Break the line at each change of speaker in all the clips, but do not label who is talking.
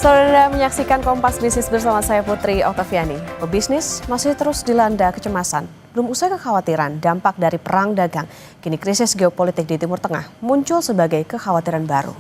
Saudara menyaksikan Kompas Bisnis bersama saya Putri Oktaviani. Pebisnis masih terus dilanda kecemasan. Belum usai kekhawatiran dampak dari perang dagang, kini krisis geopolitik di Timur Tengah muncul sebagai kekhawatiran baru.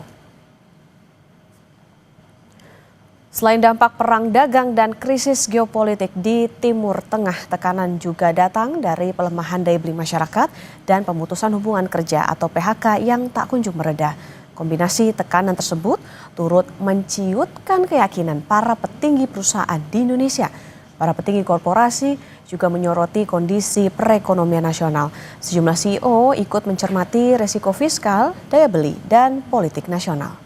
Selain dampak perang dagang dan krisis geopolitik di Timur Tengah, tekanan juga datang dari pelemahan daya beli masyarakat dan pemutusan hubungan kerja atau PHK yang tak kunjung mereda. Kombinasi tekanan tersebut turut menciutkan keyakinan para petinggi perusahaan di Indonesia. Para petinggi korporasi juga menyoroti kondisi perekonomian nasional. Sejumlah CEO ikut mencermati resiko fiskal, daya beli, dan politik nasional.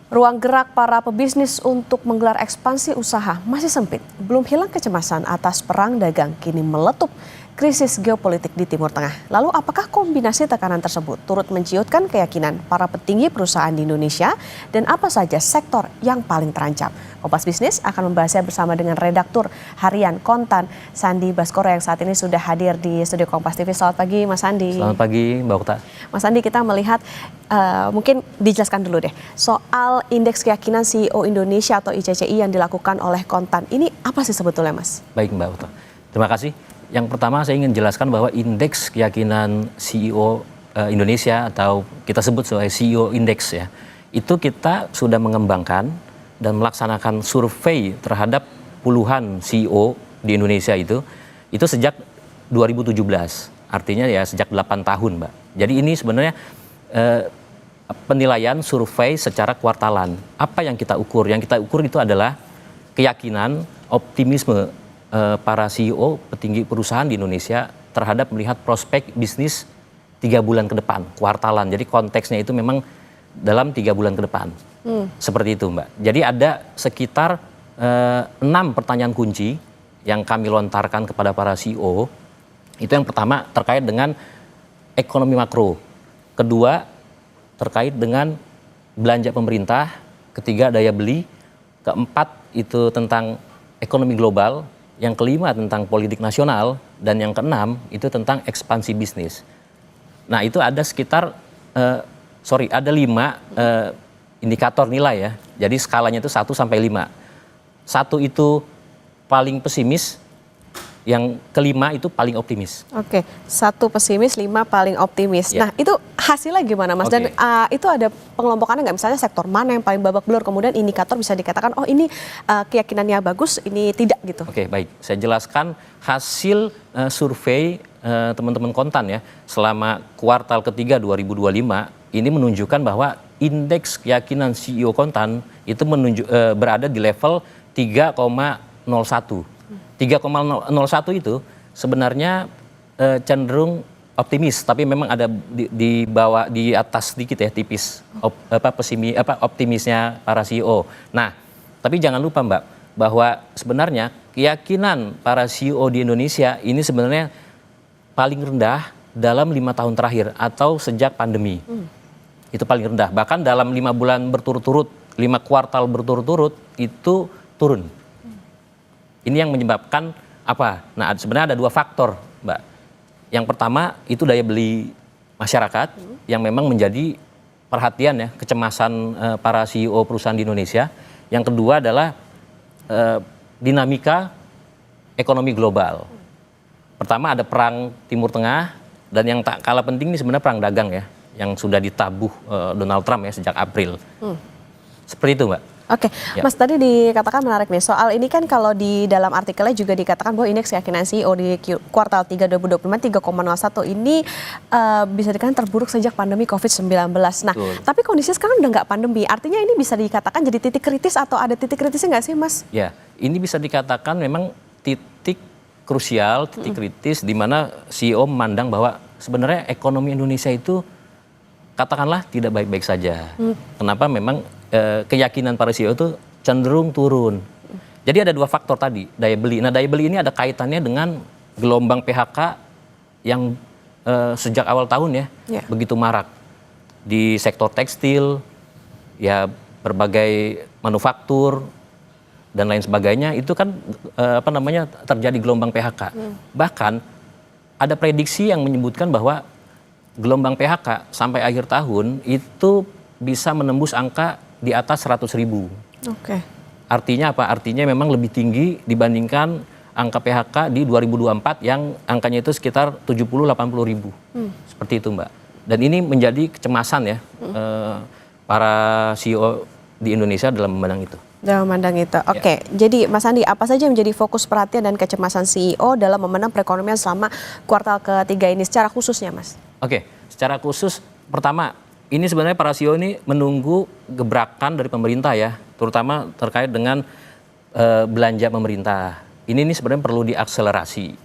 Ruang gerak para pebisnis untuk menggelar ekspansi usaha masih sempit. Belum hilang kecemasan atas perang dagang, kini meletup krisis geopolitik di Timur Tengah. Lalu apakah kombinasi tekanan tersebut turut menciutkan keyakinan para petinggi perusahaan di Indonesia dan apa saja sektor yang paling terancam? Kompas Bisnis akan membahasnya bersama dengan redaktur harian Kontan Sandi Baskoro yang saat ini sudah hadir di studio Kompas TV. Selamat pagi Mas Sandi.
Selamat pagi Mbak Okta.
Mas Sandi, kita melihat mungkin dijelaskan dulu deh soal indeks keyakinan CEO Indonesia atau ICCI yang dilakukan oleh Kontan. Ini apa sih sebetulnya Mas?
Baik Mbak Okta, terima kasih. Yang pertama saya ingin jelaskan bahwa indeks keyakinan CEO Indonesia atau kita sebut sebagai CEO Index ya, itu kita sudah mengembangkan dan melaksanakan survei terhadap puluhan CEO di Indonesia itu sejak 2017, artinya ya sejak 8 tahun Mbak. Jadi ini sebenarnya penilaian survei secara kuartalan. Apa yang kita ukur? Yang kita ukur itu adalah keyakinan, optimisme para CEO petinggi perusahaan di Indonesia terhadap melihat prospek bisnis 3 bulan ke depan, kuartalan. Jadi konteksnya itu memang dalam 3 bulan ke depan. Seperti itu Mbak. Jadi ada sekitar 6 pertanyaan kunci yang kami lontarkan kepada para CEO. Itu yang pertama terkait dengan ekonomi makro. Kedua terkait dengan belanja pemerintah. Ketiga daya beli. Keempat itu tentang ekonomi global. Yang kelima tentang politik nasional, dan yang keenam itu tentang ekspansi bisnis. Nah itu ada sekitar, ada 5 indikator nilai ya. Jadi skalanya itu 1 sampai 5. 1 itu paling pesimis, yang kelima itu paling optimis.
Oke, 1 pesimis, 5 paling optimis.
Ya.
Nah itu hasilnya gimana Mas? Dan itu ada pengelompokannya nggak? Misalnya sektor mana yang paling babak belur, kemudian indikator bisa dikatakan, oh ini keyakinannya bagus, ini tidak gitu.
Oke, baik. Saya jelaskan hasil survei teman-teman Kontan ya. Selama kuartal ketiga 2025, ini menunjukkan bahwa indeks keyakinan CEO Kontan itu berada di level 3,01. 3,01 itu sebenarnya cenderung optimis, tapi memang ada di bawah, di atas sedikit ya, tipis optimisnya para CEO. Nah, tapi jangan lupa Mbak, bahwa sebenarnya keyakinan para CEO di Indonesia ini sebenarnya paling rendah dalam 5 tahun terakhir atau sejak pandemi. Itu paling rendah. Bahkan dalam 5 bulan berturut-turut, 5 kuartal berturut-turut itu turun. Ini yang menyebabkan apa? Nah sebenarnya ada 2 faktor Mbak. Yang pertama itu daya beli masyarakat yang memang menjadi perhatian ya, kecemasan para CEO perusahaan di Indonesia. Yang kedua adalah dinamika ekonomi global. Pertama ada perang Timur Tengah, dan yang tak kalah penting ini sebenarnya perang dagang ya, yang sudah ditabuh Donald Trump ya sejak April. Seperti itu Mbak.
Oke, ya. Mas tadi dikatakan menarik nih, soal ini kan kalau di dalam artikelnya juga dikatakan bahwa indeks keyakinan CEO di kuartal 3 2025 3,01 ini bisa dikatakan terburuk sejak pandemi COVID-19. Nah, tapi kondisinya sekarang udah nggak pandemi, artinya ini bisa dikatakan jadi titik kritis atau ada titik kritisnya nggak sih Mas?
Ya, ini bisa dikatakan memang titik krusial, titik kritis di mana CEO memandang bahwa sebenarnya ekonomi Indonesia itu katakanlah tidak baik-baik saja. Kenapa? Memang keyakinan para CEO itu cenderung turun. Jadi ada 2 faktor tadi, daya beli. Nah daya beli ini ada kaitannya dengan gelombang PHK yang sejak awal tahun ya, begitu marak. Di sektor tekstil, ya berbagai manufaktur, dan lain sebagainya, itu kan terjadi gelombang PHK. Bahkan ada prediksi yang menyebutkan bahwa gelombang PHK sampai akhir tahun itu bisa menembus angka di atas 100.000.
Oke.
Artinya apa? Artinya memang lebih tinggi dibandingkan angka PHK di 2024 yang angkanya itu sekitar 70-80 ribu. Seperti itu, Mbak. Dan ini menjadi kecemasan ya para CEO di Indonesia dalam memandang itu.
Dalam memandang itu. Oke. Jadi Mas Andi, apa saja yang menjadi fokus perhatian dan kecemasan CEO dalam memandang perekonomian selama kuartal ketiga ini secara khususnya, Mas?
Oke, secara khusus pertama ini sebenarnya para CEO ini menunggu gebrakan dari pemerintah ya, terutama terkait dengan belanja pemerintah. Ini sebenarnya perlu diakselerasi,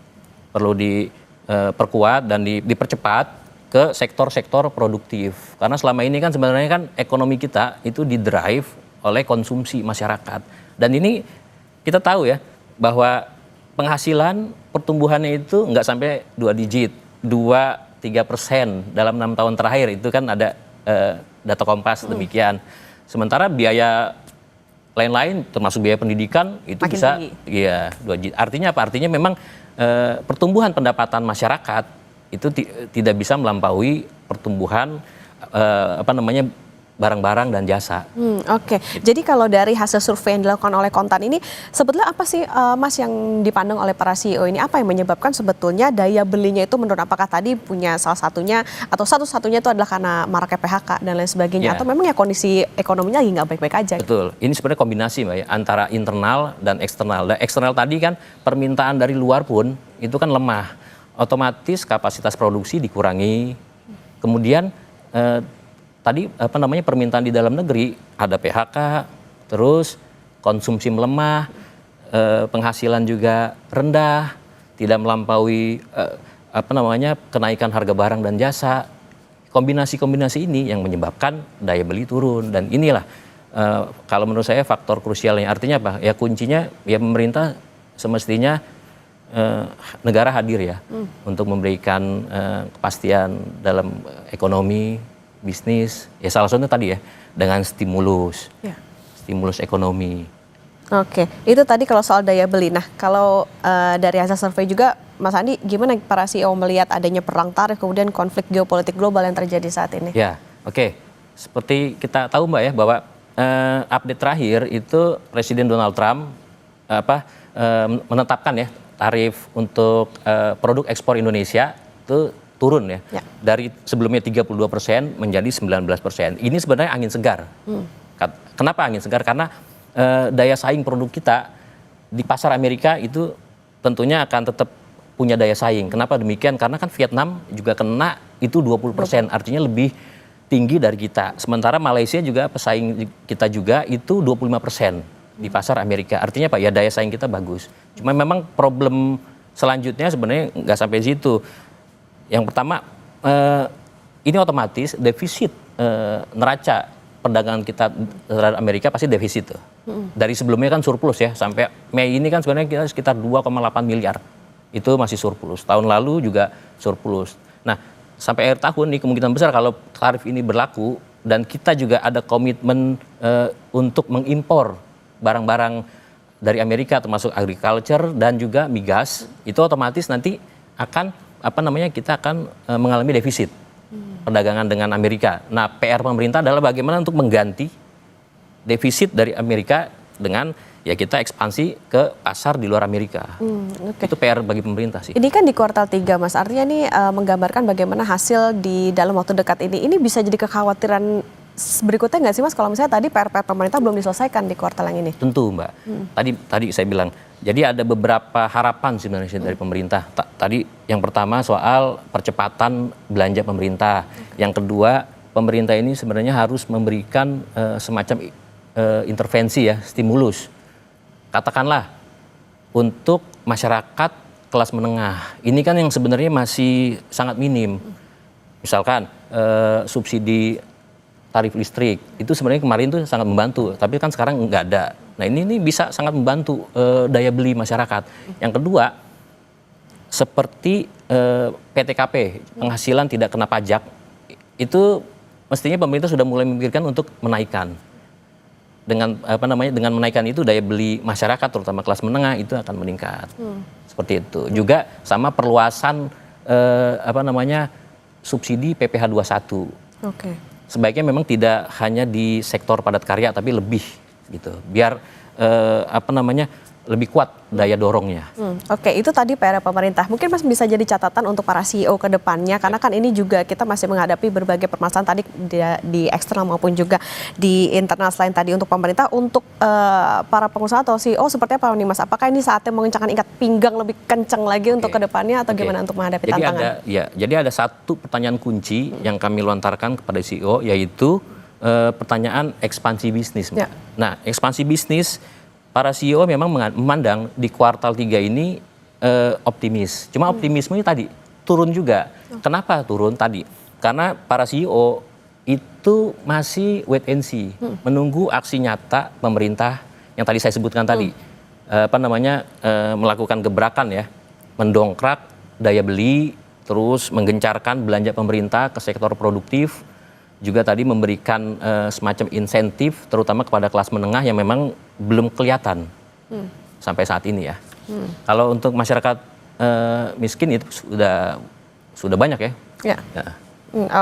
perlu diperkuat dan dipercepat ke sektor-sektor produktif. Karena selama ini kan sebenarnya kan ekonomi kita itu didrive oleh konsumsi masyarakat. Dan ini kita tahu ya bahwa penghasilan pertumbuhannya itu nggak sampai 2 digit, 2-3% dalam 6 tahun terakhir itu kan ada data Kompas demikian. Sementara biaya lain-lain termasuk biaya pendidikan itu
makin
bisa
tinggi.
ya 2 digit. Artinya apa? Artinya memang pertumbuhan pendapatan masyarakat itu tidak bisa melampaui pertumbuhan barang-barang dan jasa.
Oke. Jadi kalau dari hasil survei yang dilakukan oleh Kontan ini, sebetulnya apa sih Mas yang dipandang oleh para CEO ini? Apa yang menyebabkan sebetulnya daya belinya itu menurun? Apakah tadi punya salah satunya atau satu-satunya itu adalah karena maraknya PHK dan lain sebagainya?
Ya.
Atau memang ya kondisi ekonominya lagi nggak baik-baik aja?
Betul. Ini sebenarnya kombinasi Mbak ya, antara internal dan eksternal. Dan eksternal tadi kan permintaan dari luar pun itu kan lemah. Otomatis kapasitas produksi dikurangi. Kemudian tadi permintaan di dalam negeri ada PHK, terus konsumsi melemah, penghasilan juga rendah, tidak melampaui kenaikan harga barang dan jasa. Kombinasi-kombinasi ini yang menyebabkan daya beli turun, dan inilah kalau menurut saya faktor krusialnya. Artinya apa? Ya kuncinya ya pemerintah semestinya negara hadir ya untuk memberikan kepastian dalam ekonomi, bisnis, ya salah satunya tadi ya dengan stimulus ekonomi.
Oke, itu tadi kalau soal daya beli. Nah, kalau dari hasil survei juga, Mas Andi, gimana para CEO melihat adanya perang tarif kemudian konflik geopolitik global yang terjadi saat ini?
Ya, oke. Seperti kita tahu Mbak ya bahwa update terakhir itu Presiden Donald Trump menetapkan ya tarif untuk produk ekspor Indonesia itu turun ya. Dari sebelumnya 32% menjadi 19%. Ini sebenarnya angin segar. Kenapa angin segar? Karena daya saing produk kita di pasar Amerika itu tentunya akan tetap punya daya saing. Kenapa demikian? Karena kan Vietnam juga kena itu 20%, artinya lebih tinggi dari kita. Sementara Malaysia juga pesaing kita juga itu 25% di pasar Amerika. Artinya Pak ya daya saing kita bagus. Cuma memang problem selanjutnya sebenarnya nggak sampai situ. Yang pertama, ini otomatis defisit neraca perdagangan kita terhadap Amerika pasti defisit tuh. Dari sebelumnya kan surplus ya, sampai Mei ini kan sebenarnya kita sekitar 2,8 miliar. Itu masih surplus. Tahun lalu juga surplus. Nah, sampai akhir tahun nih kemungkinan besar kalau tarif ini berlaku dan kita juga ada komitmen untuk mengimpor barang-barang dari Amerika termasuk agriculture dan juga migas, itu otomatis nanti akan kita akan mengalami defisit perdagangan dengan Amerika. Nah, PR pemerintah adalah bagaimana untuk mengganti defisit dari Amerika dengan ya kita ekspansi ke pasar di luar Amerika. Itu PR bagi pemerintah sih.
Ini kan di kuartal 3 Mas, artinya ini menggambarkan bagaimana hasil di dalam waktu dekat ini. Ini bisa jadi kekhawatiran berikutnya nggak sih Mas, kalau misalnya tadi PR pemerintah belum diselesaikan di kuartal yang ini?
Tentu Mbak. Tadi saya bilang, jadi ada beberapa harapan sebenarnya dari pemerintah. Tadi yang pertama soal percepatan belanja pemerintah. Yang kedua, pemerintah ini sebenarnya harus memberikan semacam intervensi ya, stimulus. Katakanlah untuk masyarakat kelas menengah. Ini kan yang sebenarnya masih sangat minim. Misalkan subsidi tarif listrik itu sebenarnya kemarin tuh sangat membantu, tapi kan sekarang nggak ada. Nah ini bisa sangat membantu daya beli masyarakat. Yang kedua, seperti PTKP, penghasilan tidak kena pajak, itu mestinya pemerintah sudah mulai memikirkan untuk menaikkan. Dengan menaikkan itu daya beli masyarakat terutama kelas menengah itu akan meningkat. Seperti itu. Juga sama perluasan subsidi PPh 21.
Oke.
Sebaiknya memang tidak hanya di sektor padat karya tapi lebih gitu. Biar lebih kuat daya dorongnya.
Oke, itu tadi PR pemerintah. Mungkin Mas bisa jadi catatan untuk para CEO ke depannya, karena kan ini juga kita masih menghadapi berbagai permasalahan tadi di eksternal maupun juga di internal. Selain tadi untuk pemerintah, untuk para pengusaha atau CEO seperti apa nih Mas? Apakah ini saatnya mengencangkan ikat pinggang lebih kencang lagi untuk ke depannya atau gimana untuk menghadapi tantangan?
Jadi ada satu pertanyaan kunci yang kami lontarkan kepada CEO, yaitu pertanyaan ekspansi bisnis.
Ya.
Nah, ekspansi bisnis para CEO memang memandang di kuartal 3 ini optimis. Cuma optimisme ini tadi turun juga. Kenapa turun tadi? Karena para CEO itu masih wait and see, menunggu aksi nyata pemerintah yang tadi saya sebutkan tadi. Melakukan gebrakan ya, mendongkrak daya beli, terus menggencarkan belanja pemerintah ke sektor produktif, juga tadi memberikan semacam insentif terutama kepada kelas menengah yang memang belum kelihatan sampai saat ini ya. Kalau untuk masyarakat miskin itu sudah banyak ya.
Ya.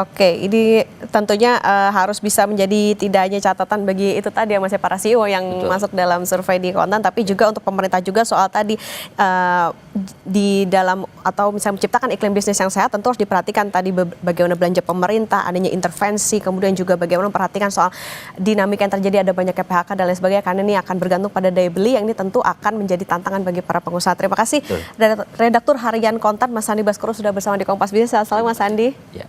Oke, ini tentunya harus bisa menjadi tidak hanya catatan bagi itu tadi ya Mas ya, para CEO yang masuk dalam survei di Kontan, tapi juga untuk pemerintah juga soal tadi di dalam atau misalnya menciptakan iklim bisnis yang sehat tentu harus diperhatikan tadi bagaimana belanja pemerintah, adanya intervensi, kemudian juga bagaimana memperhatikan soal dinamika yang terjadi, ada banyaknya PHK dan lain sebagainya, karena ini akan bergantung pada daya beli yang ini tentu akan menjadi tantangan bagi para pengusaha. Terima kasih Redaktur Harian Kontan Mas Sandi Baskoro sudah bersama di Kompas Bisnis. Selamat Mas Sandi.
Ya.